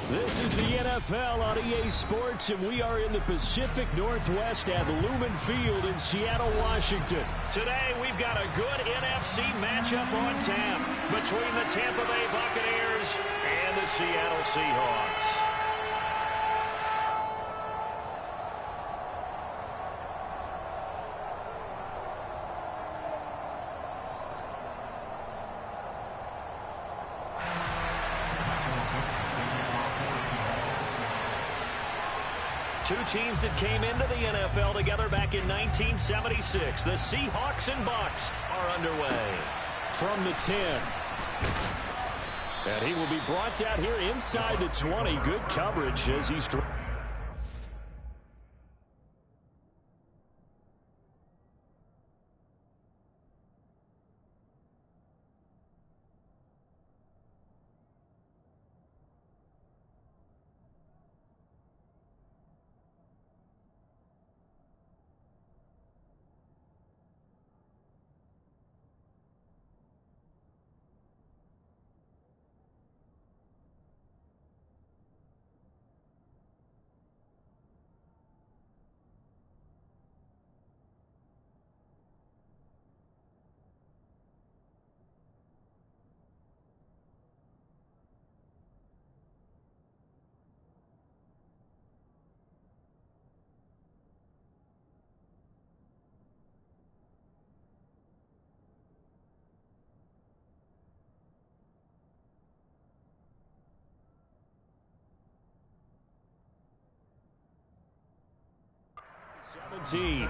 This is the NFL on EA Sports, and we are in the Pacific Northwest at Lumen Field in Seattle, Washington. Today, we've got a good NFC matchup on tap between the Tampa Bay Buccaneers and the Seattle Seahawks. Two teams that came into the NFL together back in 1976. The Seahawks and Bucs are underway. From the 10. And he will be brought down here inside the 20. Good coverage as he's... Team.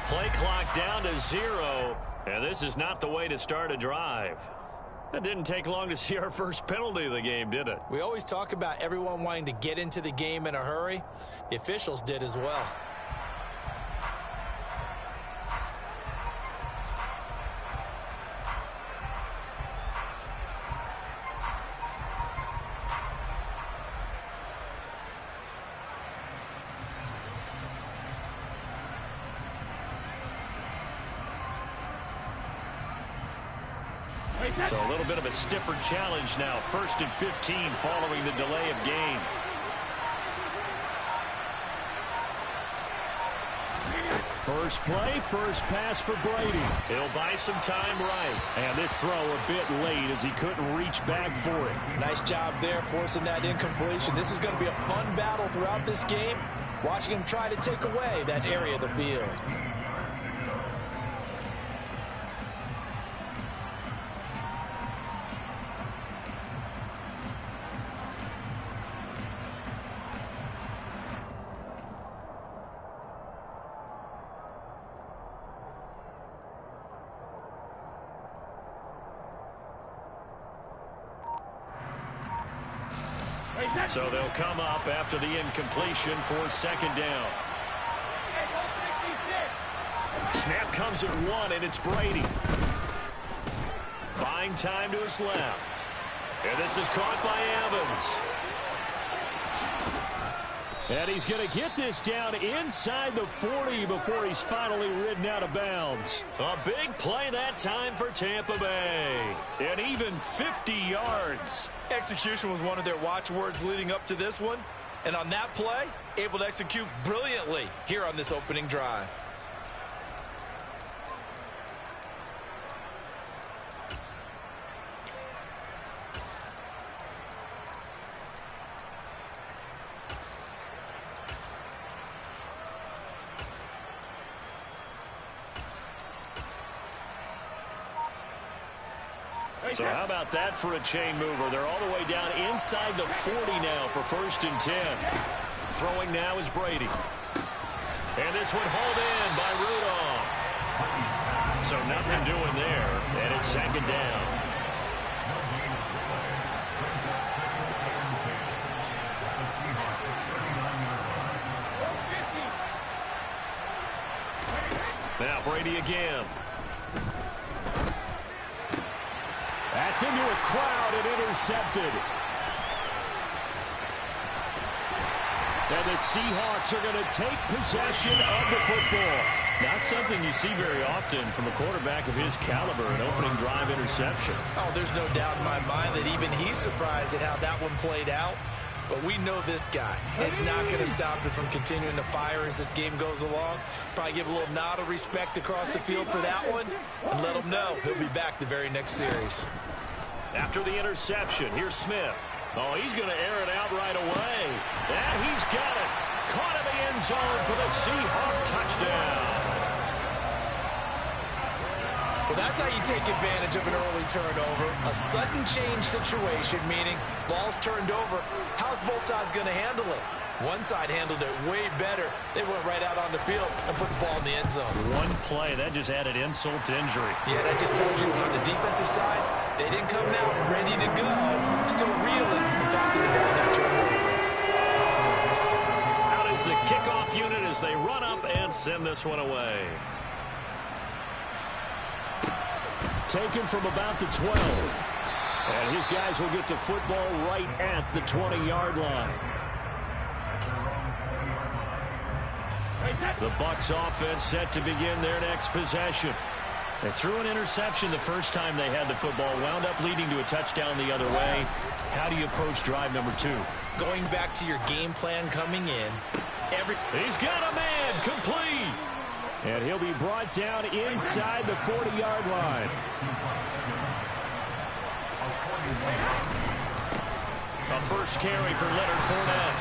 Play clock down to 0, and this is not the way to start a drive. It didn't take long to see our first penalty of the game, did it? We always talk about everyone wanting to get into the game in a hurry. The officials did as well. So a little bit of a stiffer challenge now. 1st and 15 following the delay of game. First play, first pass for Brady. He'll buy some time right. And this throw a bit late as he couldn't reach back for it. Nice job there forcing that incompletion. This is going to be a fun battle throughout this game. Watching him try to take away that area of the field. So they'll come up after the incompletion for 2nd down. Snap comes at 1, and it's Brady. Buying time to his left. And this is caught by Evans. And he's going to get this down inside the 40 before he's finally ridden out of bounds. A big play that time for Tampa Bay. And even 50 yards. Execution was one of their watchwords leading up to this one. And on that play, able to execute brilliantly here on this opening drive. So how about that for a chain mover? They're all the way down inside the 40 now for 1st and 10. Throwing now is Brady. And this one hauled in by Rudolph. Nothing doing there, and it's second down. Now Brady again. That's into a crowd and intercepted. And the Seahawks are going to take possession of the football. Not something you see very often from a quarterback of his caliber, an opening drive interception. Oh, there's no doubt in my mind that even he's surprised at how that one played out. But we know this guy is not going to stop it from continuing to fire as this game goes along. Probably give a little nod of respect across the field for that one and let him know he'll be back the very next series. After the interception, here's Smith. Oh, he's going to air it out right away. And he's got it. Caught in the end zone for the Seahawk touchdown. Well, that's how you take advantage of an early turnover. A sudden change situation, meaning ball's turned over. How's both sides going to handle it? One side handled it way better. They went right out on the field and put the ball in the end zone. One play, that just added insult to injury. Yeah, that just tells you on the defensive side, they didn't come out ready to go. Still reeling from the fact that the ball got turned over. Out is the kickoff unit as they run up and send this one away. Taken from about the 12. And his guys will get the football right at the 20-yard line. The Bucs offense set to begin their next possession. They threw an interception the first time they had the football, wound up leading to a touchdown the other way. How do you approach drive number 2? Going back to your game plan coming in. He's got a man, complete. And he'll be brought down inside the 40-yard line. A first carry for Leonard Fournette.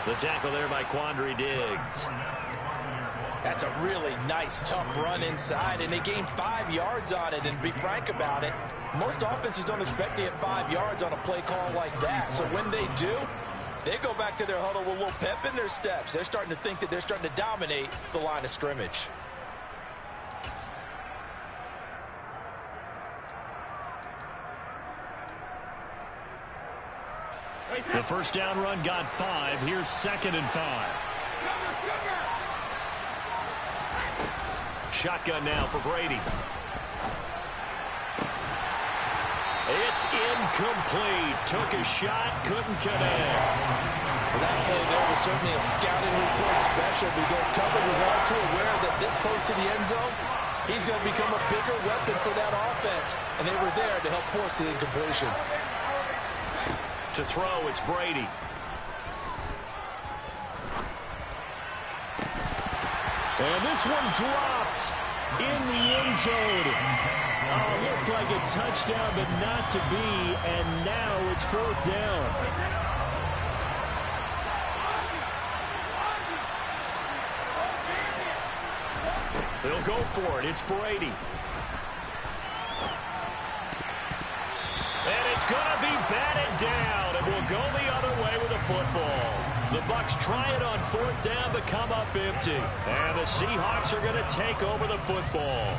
The tackle there by Quandre Diggs. That's a really nice, tough run inside, and they gained 5 yards on it. And to be frank about it, most offenses don't expect to get 5 yards on a play call like that. So when they do, they go back to their huddle with a little pep in their steps. They're starting to think that they're starting to dominate the line of scrimmage. The first down run got 5. Here's 2nd and 5. Shotgun now for Brady. It's incomplete. Took a shot, couldn't connect. Well, that play there was certainly a scouting report special because Cover was all too aware that this close to the end zone, he's going to become a bigger weapon for that offense. And they were there to help force the incompletion. To throw, it's Brady. And this one dropped in the end zone. Oh, looked like a touchdown, but not to be. And now it's 4th down. They'll go for it. It's Brady. And it's going to be batted down, and we'll go the other way with the football. The Bucs try it on 4th down, but come up empty. And the Seahawks are going to take over the football.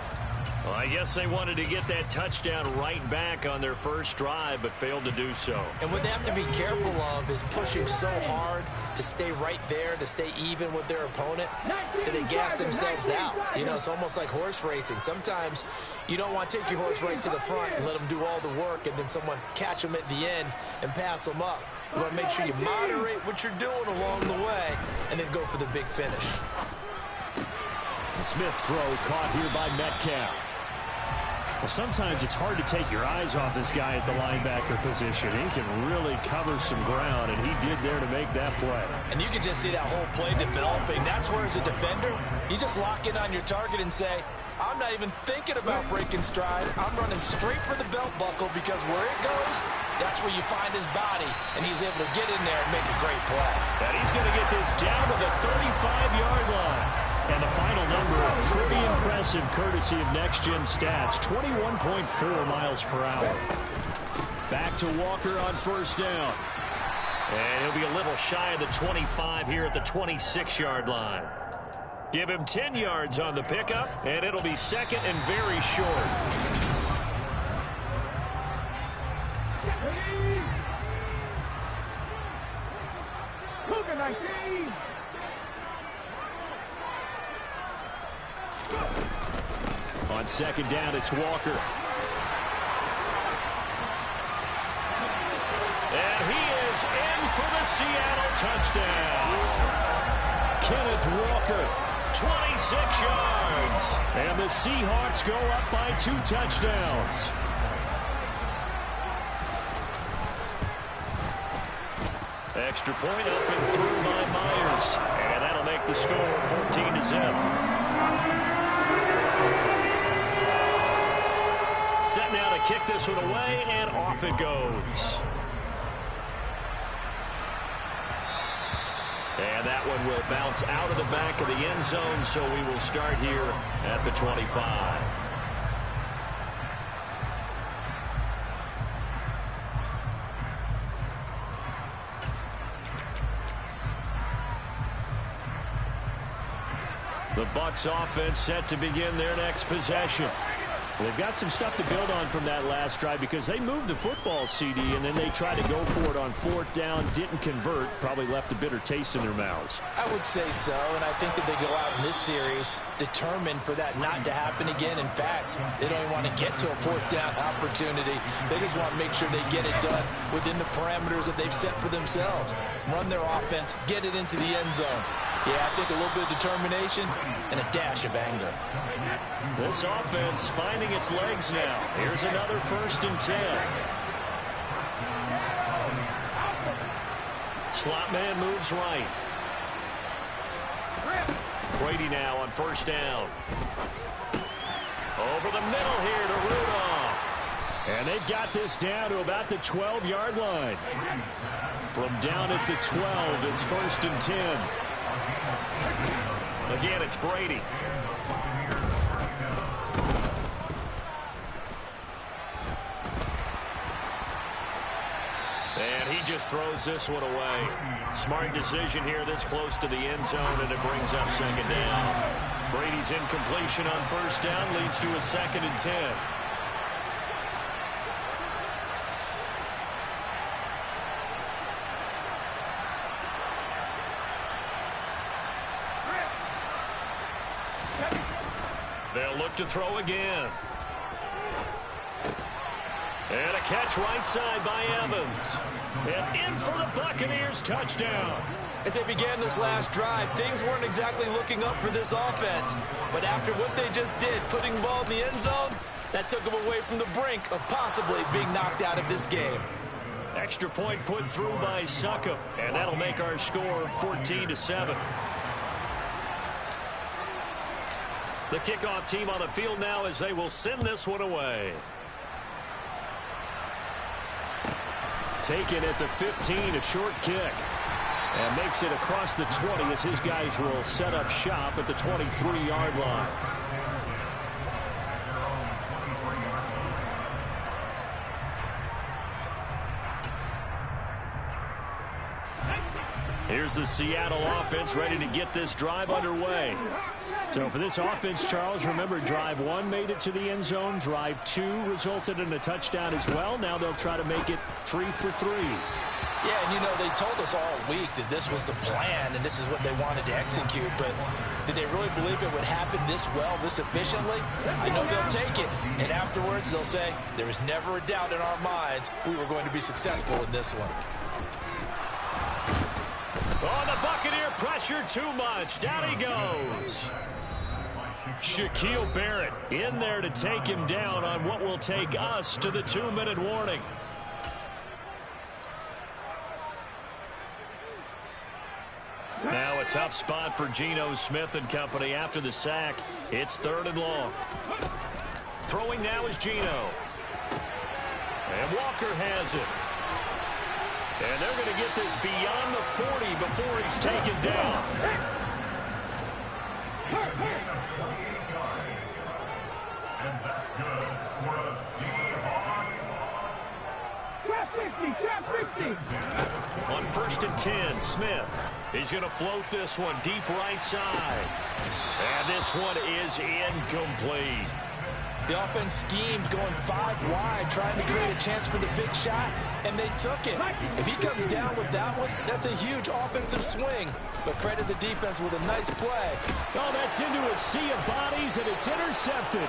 Well, I guess they wanted to get that touchdown right back on their first drive, but failed to do so. And what they have to be careful of is pushing so hard to stay right there, to stay even with their opponent, that they gas themselves out. You know, it's almost like horse racing. Sometimes you don't want to take your horse right to the front and let them do all the work, and then someone catch them at the end and pass them up. You want to make sure you moderate what you're doing along the way and then go for the big finish. The Smith throw caught here by Metcalf. Well, sometimes it's hard to take your eyes off this guy at the linebacker position. He can really cover some ground, and he did there to make that play. And you can just see that whole play developing. That's where, as a defender, you just lock in on your target and say, I'm not even thinking about breaking stride. I'm running straight for the belt buckle because where it goes, that's where you find his body. And he's able to get in there and make a great play. And he's going to get this down to the 35-yard line. And the final number, pretty impressive courtesy of Next Gen Stats, 21.4 miles per hour. Back to Walker on first down. And he'll be a little shy of the 25 here at the 26-yard line. Give him 10 yards on the pickup, and it'll be second and very short. On second down, it's Walker. And he is in for the Seattle touchdown. Kenneth Walker, 26 yards. And the Seahawks go up by 2 touchdowns. Extra point up and through by Myers. And that'll make the score 14-0. Set now to kick this one away, and off it goes. And that one will bounce out of the back of the end zone, so we will start here at the 25. The Bucs offense set to begin their next possession. They've got some stuff to build on from that last drive because they moved the football, CD, and then they tried to go for it on 4th down, didn't convert, probably left a bitter taste in their mouths. I would say so, and I think that they go out in this series determined for that not to happen again. In fact, they don't even want to get to a 4th down opportunity. They just want to make sure they get it done within the parameters that they've set for themselves. Run their offense, get it into the end zone. Yeah, I think a little bit of determination and a dash of anger. This offense finding its legs now. Here's another 1st and 10. Slot man moves right. Brady now on 1st down. Over the middle here to Rudolph. And they've got this down to about the 12-yard line. From down at the 12, it's 1st and 10. Again, it's Brady. And he just throws this one away. Smart decision here this close to the end zone, and it brings up 2nd down. Brady's incompletion on 1st down leads to a 2nd and 10. They'll look to throw again. And a catch right side by Evans. And in for the Buccaneers touchdown. As they began this last drive, things weren't exactly looking up for this offense. But after what they just did, putting the ball in the end zone, that took them away from the brink of possibly being knocked out of this game. Extra point put through by Succop. And that'll make our score 14-7. The kickoff team on the field now as they will send this one away. Taken at the 15, a short kick. And makes it across the 20 as his guys will set up shop at the 23-yard line. Here's the Seattle offense ready to get this drive underway. So for this offense, Charles, remember drive 1 made it to the end zone. Drive 2 resulted in a touchdown as well. Now they'll try to make it 3 for 3. Yeah, and you know, they told us all week that this was the plan and this is what they wanted to execute, but did they really believe it would happen this well, this efficiently? I know they'll take it, and afterwards they'll say, there was never a doubt in our minds we were going to be successful in this one. Oh, the Buccaneer pressure too much. Down he goes. Shaquille Barrett in there to take him down on what will take us to the 2-minute warning. Now a tough spot for Geno Smith and company after the sack. It's 3rd and long. Throwing now is Geno. And Walker has it. And they're going to get this beyond the 40 before he's taken down. And that's good for a Seahawks. Trap 60. On 1st and 10, Smith. He's going to float this one deep right side. And this one is incomplete. The offense schemed going 5 wide, trying to create a chance for the big shot, and they took it. If he comes down with that one, that's a huge offensive swing. But credit the defense with a nice play. Oh, that's into a sea of bodies, and it's intercepted.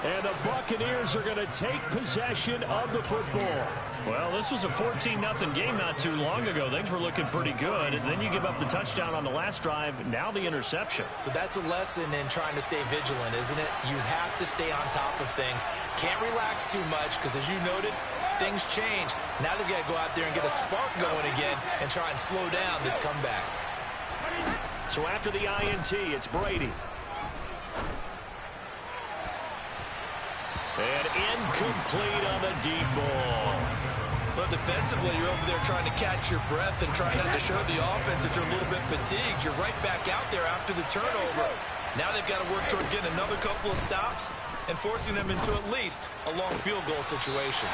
And the Buccaneers are going to take possession of the football. Well, this was a 14-0 game not too long ago. Things were looking pretty good. And then you give up the touchdown on the last drive. Now the interception. So that's a lesson in trying to stay vigilant, isn't it? You have to stay on top of things. Can't relax too much because, as you noted, things change. Now they've got to go out there and get a spark going again and try and slow down this comeback. So after the INT, it's Brady. And incomplete on the deep ball. Well, defensively, you're over there trying to catch your breath and trying not to show the offense that you're a little bit fatigued. You're right back out there after the turnover. Now they've got to work towards getting another couple of stops and forcing them into at least a long field goal situation.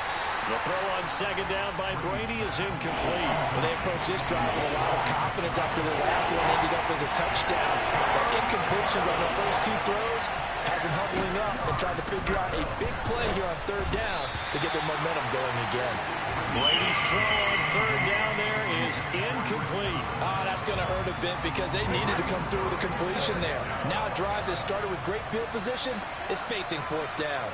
The throw on second down by Brady is incomplete. Well, they approach this drive with a lot of confidence after the last one ended up as a touchdown. But incompletions on the first 2 throws has them huddling up and trying to figure out a big play here on third down to get their momentum going again. Brady's throw on third down there is incomplete. That's going to hurt a bit because they needed to come through with a completion there. Now a drive that started with great field position is facing fourth down.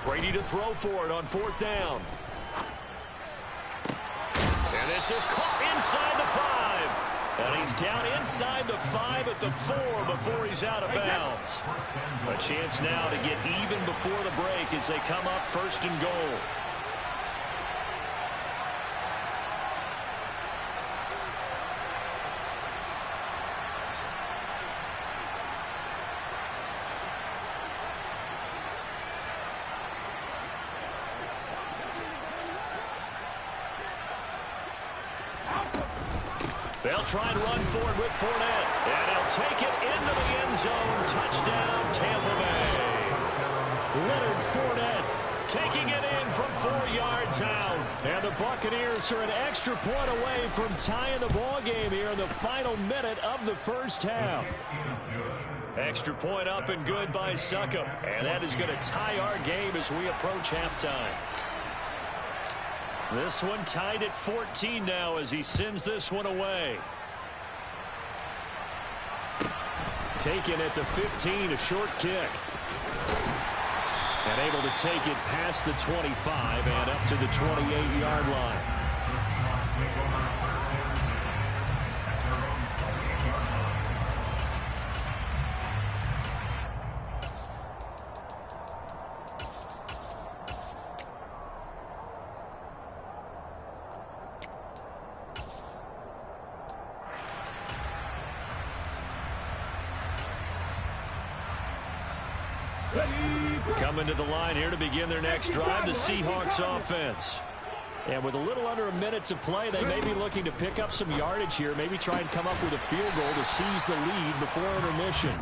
Brady to throw for it on fourth down. And this is caught inside the 5. And he's down inside the 5 at the 4 before he's out of bounds. A chance now to get even before the break as they come up first and goal. They'll try and run forward with Fournette. And he'll take it into the end zone. Touchdown, Tampa Bay. Leonard Fournette taking it in from 4 yards out. And the Buccaneers are an extra point away from tying the ball game here in the final minute of the first half. Extra point up and good by Succop. And that is going to tie our game as we approach halftime. This one tied at 14 now as he sends this one away. Taken at the 15, a short kick. And able to take it past the 25 and up to the 28-yard line. Coming to the line here to begin their next drive, the Seahawks offense. And with a little under a minute to play, they may be looking to pick up some yardage here, maybe try and come up with a field goal to seize the lead before intermission.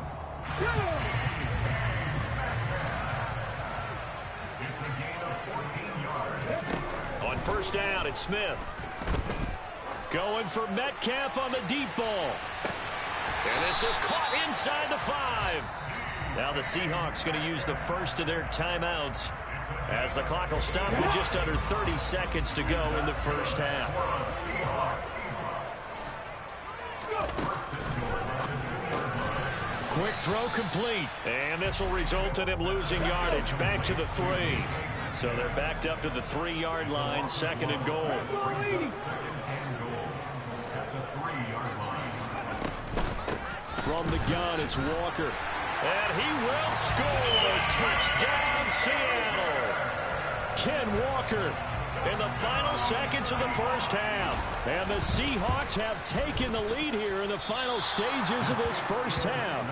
On first down, it's Smith. Going for Metcalf on the deep ball. And this is caught inside the 5. Now the Seahawks going to use the first of their timeouts as the clock will stop with just under 30 seconds to go in the first half. Quick throw complete. And this will result in him losing yardage back to the 3. So they're backed up to the 3-yard line, second and goal. From the gun, it's Walker. And he will score. Touchdown, Seattle. Ken Walker in the final seconds of the first half. And the Seahawks have taken the lead here in the final stages of this first half.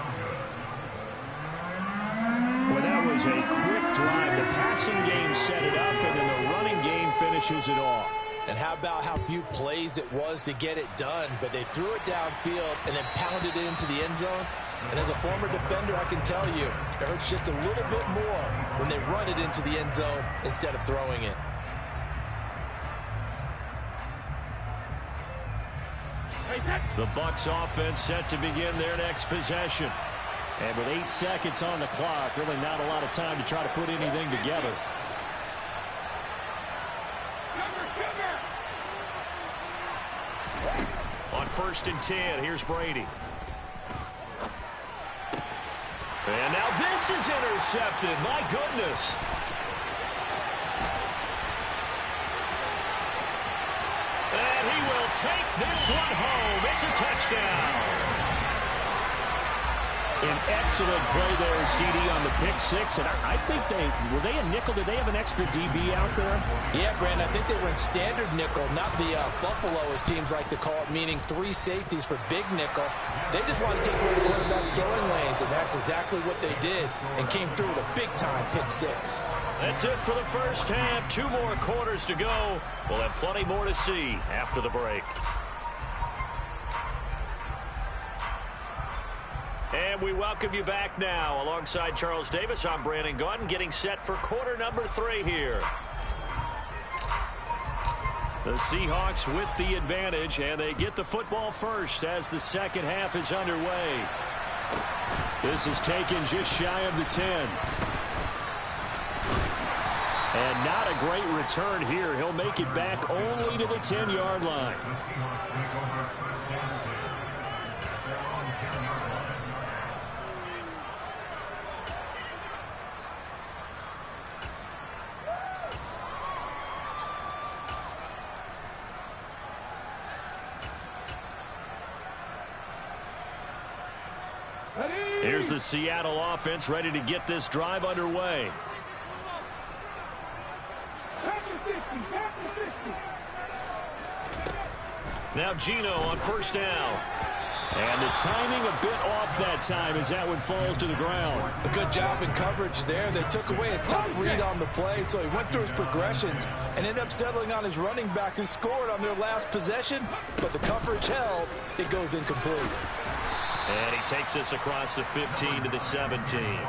Well, that was a quick drive. The passing game set it up, and then the running game and finishes it off. And how about how few plays it was to get it done, but they threw it downfield and then pounded it into the end zone. And as a former defender, I can tell you, it hurts just a little bit more when they run it into the end zone instead of throwing it. The Bucs offense set to begin their next possession. And with 8 seconds on the clock, really not a lot of time to try to put anything together. On 1st and 10, here's Brady. And now this is intercepted. My goodness. And he will take this one home. It's a touchdown. An excellent play there, CD, on the pick six. And I think were they a nickel? Did they have an extra DB out there? Yeah, Brandon, I think they were in standard nickel, not the Buffalo, as teams like to call it, meaning 3 safeties for big nickel. They just want to take away the quarterback's throwing lanes, and that's exactly what they did and came through with a big-time pick six. That's it for the first half. 2 more quarters to go. We'll have plenty more to see after the break. And we welcome you back now. Alongside Charles Davis, I'm Brandon Gaudin, getting set for quarter number 3 here. The Seahawks with the advantage, and they get the football first as the second half is underway. This is taken just shy of the 10. And not a great return here. He'll make it back only to the 10-yard line. Here's the Seattle offense ready to get this drive underway. Now Geno on 1st down. And the timing a bit off that time as that one falls to the ground. A good job in coverage there. They took away his top read on the play, so he went through his progressions and ended up settling on his running back who scored on their last possession, but the coverage held. It goes incomplete. And he takes us across the 15 to the 17.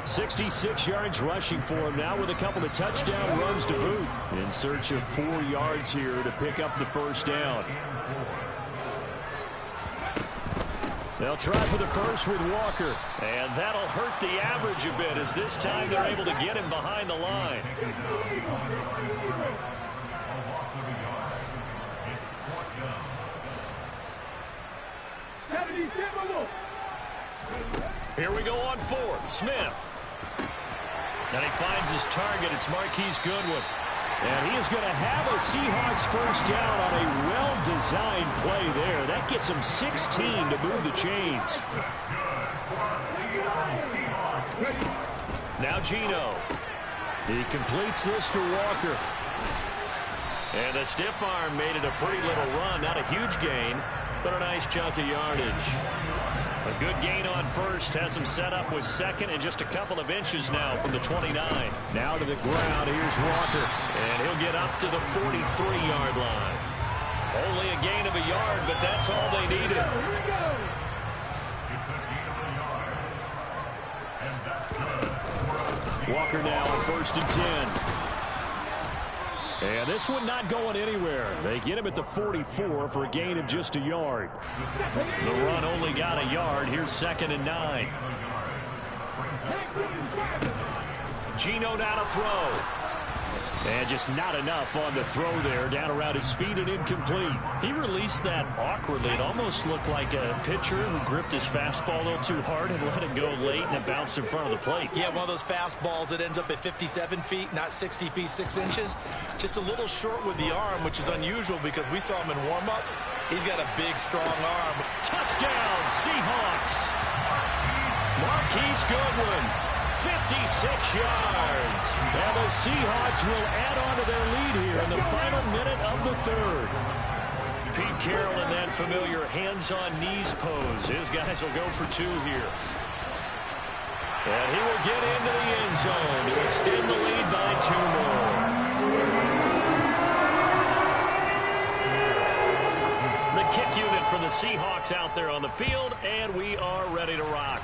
66 yards rushing for him now with a couple of touchdown runs to boot. In search of 4 yards here to pick up the first down. They'll try for the first with Walker. And that'll hurt the average a bit as this time they're able to get him behind the line. Here we go on 4th. Smith. And he finds his target. It's Marquise Goodwin. And he is going to have a Seahawks first down on a well-designed play there. That gets him 16 to move the chains. Now Geno. He completes this to Walker. And the stiff arm made it a pretty little run. Not a huge gain, but a nice chunk of yardage. A good gain on 1st has him set up with 2nd and just a couple of inches now from the 29. Now to the ground. Here's Walker. And he'll get up to the 43-yard line. Only a gain of a yard, but that's all they needed. Walker now on 1st and 10. And this one not going anywhere. They get him at the 44 for a gain of just a yard. The run only got a yard. Here's 2nd and 9. Geno down to throw. And just not enough on the throw there. Down around his feet and incomplete. He released that awkwardly. It almost looked like a pitcher who gripped his fastball a little too hard and let it go late, and it bounced in front of the plate. Yeah, one of those fastballs that ends up at 57 feet, not 60 feet, 6 inches. Just a little short with the arm, which is unusual because we saw him in warm-ups. He's got a big, strong arm. Touchdown, Seahawks. Marquise Goodwin. 56 yards. And the Seahawks will add on to their lead here in the final minute of the 3rd. Pete Carroll in that familiar hands-on-knees pose. His guys will go for 2 here. And he will get into the end zone to extend the lead by 2 more. kick unit for the Seahawks out there on the field, and we are ready to rock.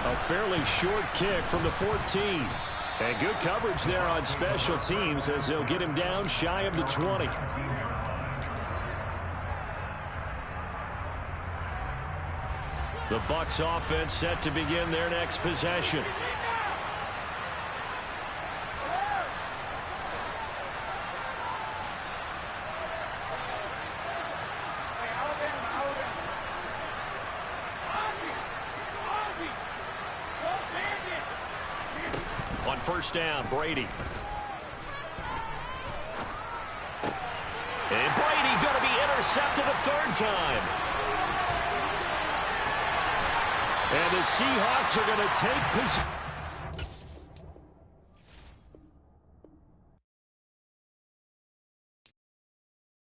A fairly short kick from the 14. And good coverage there on special teams as they'll get him down shy of the 20. The Bucs offense set to begin their next possession. On first down, Brady. And Brady going to be intercepted a third time. And the Seahawks are going to take possession.